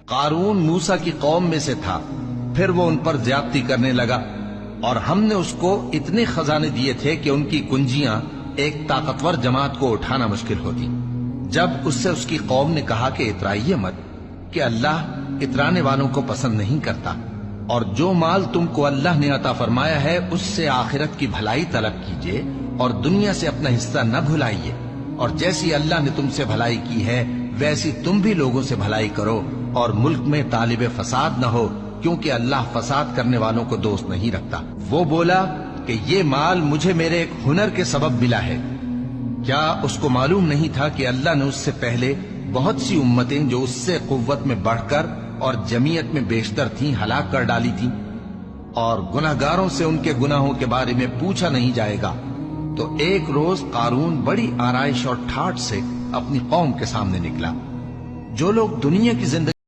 قارون موسیٰ کی قوم میں سے تھا، پھر وہ ان پر زیادتی کرنے لگا، اور ہم نے اس کو اتنے خزانے دیے تھے کہ ان کی کنجیاں ایک طاقتور جماعت کو اٹھانا مشکل ہوتی۔ جب اس سے اس کی قوم نے کہا کہ اترائیے مت، کہ اللہ اترانے والوں کو پسند نہیں کرتا، اور جو مال تم کو اللہ نے عطا فرمایا ہے اس سے آخرت کی بھلائی طلب کیجئے اور دنیا سے اپنا حصہ نہ بھلائیے، اور جیسی اللہ نے تم سے بھلائی کی ہے ویسی تم بھی لوگوں سے بھلائی کرو، اور ملک میں طالب فساد نہ ہو، کیونکہ اللہ فساد کرنے والوں کو دوست نہیں رکھتا۔ وہ بولا کہ یہ مال مجھے میرے ایک ہنر کے سبب ملا ہے۔ کیا اس کو معلوم نہیں تھا کہ اللہ نے اس سے پہلے بہت سی امتیں جو اس سے قوت میں بڑھ کر اور جمعیت میں بیشتر تھیں ہلاک کر ڈالی تھیں، اور گناہگاروں سے ان کے گناہوں کے بارے میں پوچھا نہیں جائے گا؟ تو ایک روز قارون بڑی آرائش اور ٹھاٹھ سے اپنی قوم کے سامنے نکلا۔ جو لوگ دنیا کی زندگی